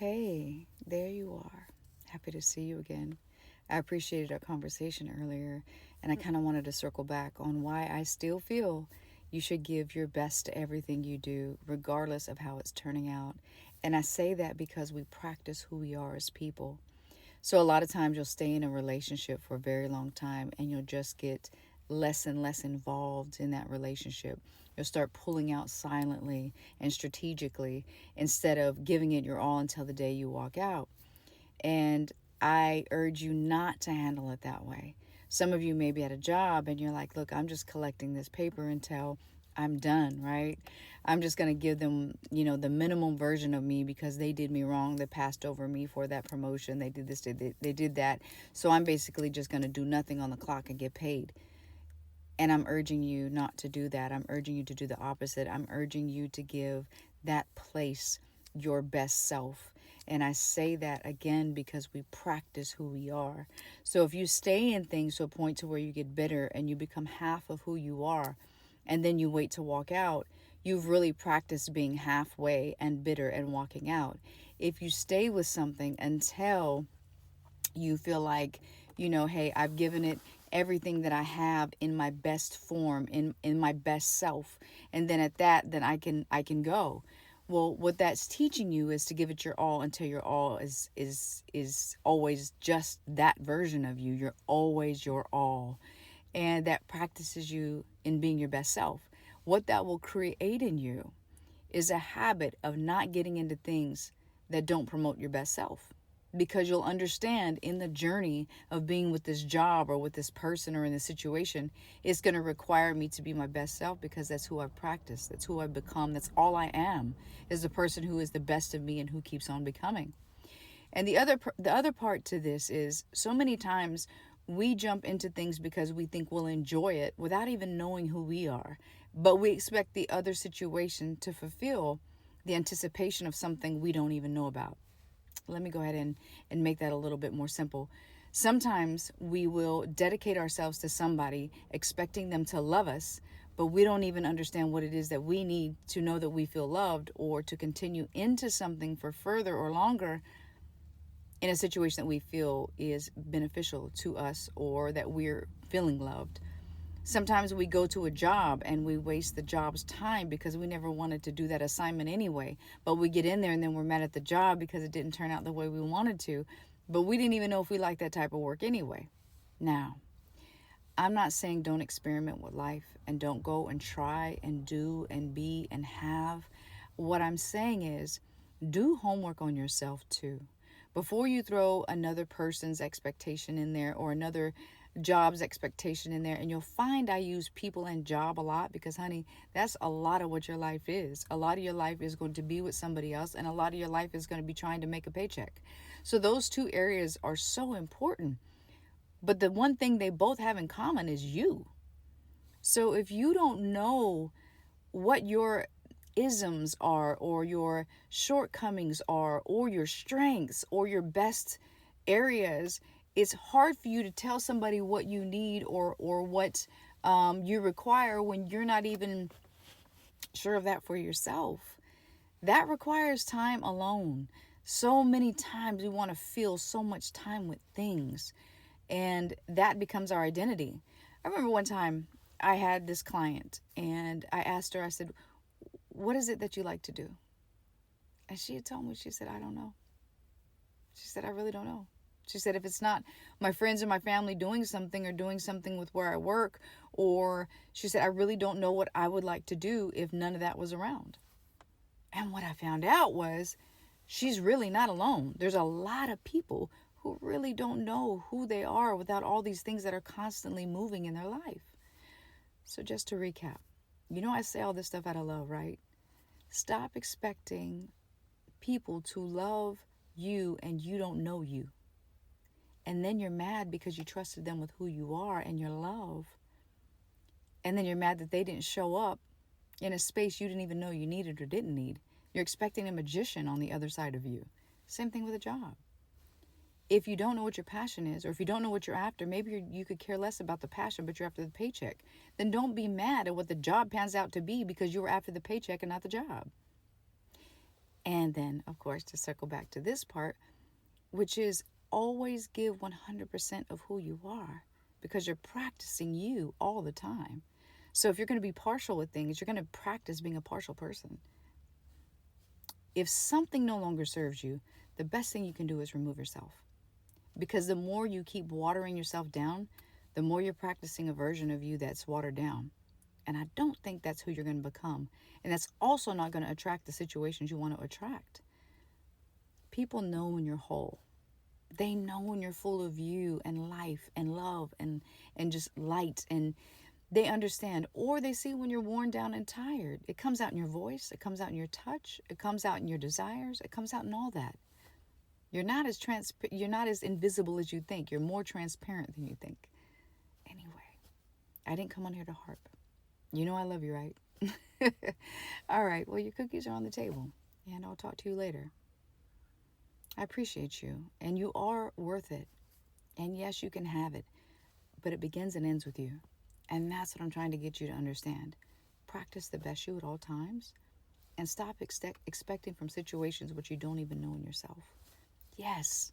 Hey, there you are. Happy to see you again. I appreciated our conversation earlier, and I kind of wanted to circle back on why I still feel you should give your best to everything you do, regardless of how it's turning out. And I say that because we practice who we are as people. So, a lot of times you'll stay in a relationship for a very long time and you'll just get less and less involved in that relationship. You'll start pulling out silently and strategically instead of giving it your all until the day you walk out. And I urge you not to handle it that way. Some of you may be at a job and you're like, look, I'm just collecting this paper until I'm done, right? I'm just going to give them, the minimum version of me because they did me wrong. They passed over me for that promotion. They did this, they did that. So I'm basically just going to do nothing on the clock and get paid. And I'm urging you not to do that. I'm urging you to do the opposite. I'm urging you to give that place your best self. And I say that again because we practice who we are. So if you stay in things to a point to where you get bitter and you become half of who you are, and then you wait to walk out, you've really practiced being halfway and bitter and walking out. If you stay with something until you feel like, hey, I've given it everything that I have in my best form, in my best self, and then at that, then I can go. Well, what that's teaching you is to give it your all until your all is always just that version of you. You're always your all. And that practices you in being your best self. What that will create in you is a habit of not getting into things that don't promote your best self, because you'll understand in the journey of being with this job or with this person or in this situation, it's going to require me to be my best self because that's who I've practiced. That's who I've become. That's all I am, is the person who is the best of me and who keeps on becoming. And the other part to this is so many times we jump into things because we think we'll enjoy it without even knowing who we are. But we expect the other situation to fulfill the anticipation of something we don't even know about. Let me go ahead and make that a little bit more simple. Sometimes we will dedicate ourselves to somebody expecting them to love us, but we don't even understand what it is that we need to know that we feel loved or to continue into something for further or longer in a situation that we feel is beneficial to us or that we're feeling loved. Sometimes we go to a job and we waste the job's time because we never wanted to do that assignment anyway. But we get in there and then we're mad at the job because it didn't turn out the way we wanted to. But we didn't even know if we liked that type of work anyway. Now, I'm not saying don't experiment with life and don't go and try and do and be and have. What I'm saying is do homework on yourself too. Before you throw another person's expectation in there or another job's expectation in there, and you'll find I use people and job a lot because, honey, that's a lot of what your life is. A lot of your life is going to be with somebody else, and a lot of your life is going to be trying to make a paycheck. So those two areas are so important. But the one thing they both have in common is you. So if you don't know what your isms are or your shortcomings are or your strengths or your best areas, it's hard for you to tell somebody what you need or what you require when you're not even sure of that for yourself. That requires time alone. So many times we want to fill so much time with things, and that becomes our identity. I remember one time I had this client and I asked her, I said, what is it that you like to do? And she had told me, she said, I don't know. She said, I really don't know. She said, if it's not my friends or my family doing something or doing something with where I work, or she said, I really don't know what I would like to do if none of that was around. And what I found out was she's really not alone. There's a lot of people who really don't know who they are without all these things that are constantly moving in their life. So just to recap, I say all this stuff out of love, right? Stop expecting people to love you and you don't know you. And then you're mad because you trusted them with who you are and your love. And then you're mad that they didn't show up in a space you didn't even know you needed or didn't need. You're expecting a magician on the other side of you. Same thing with a job. If you don't know what your passion is, or if you don't know what you're after, maybe you could care less about the passion, but you're after the paycheck. Then don't be mad at what the job pans out to be because you were after the paycheck and not the job. And then, of course, to circle back to this part, which is always give 100% of who you are, because you're practicing you all the time. So if you're going to be partial with things, you're going to practice being a partial person. If something no longer serves you, the best thing you can do is remove yourself. Because the more you keep watering yourself down, the more you're practicing a version of you that's watered down. And I don't think that's who you're going to become. And that's also not going to attract the situations you want to attract. People know when you're whole. They know when you're full of you and life and love and just light, and they understand. Or they see when you're worn down and tired. It comes out in your voice. It comes out in your touch. It comes out in your desires. It comes out in all that. You're not as invisible as you think. You're more transparent than you think. Anyway, I didn't come on here to harp. You know I love you, right? All right, well, your cookies are on the table, and I'll talk to you later. I appreciate you, and you are worth it. And yes, you can have it, but it begins and ends with you. And that's what I'm trying to get you to understand. Practice the best you at all times, and stop expecting from situations what you don't even know in yourself. Yes,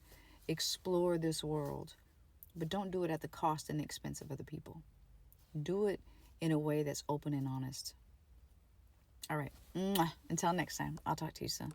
explore this world, but don't do it at the cost and the expense of other people. Do it in a way that's open and honest. All right. Until next time, I'll talk to you soon.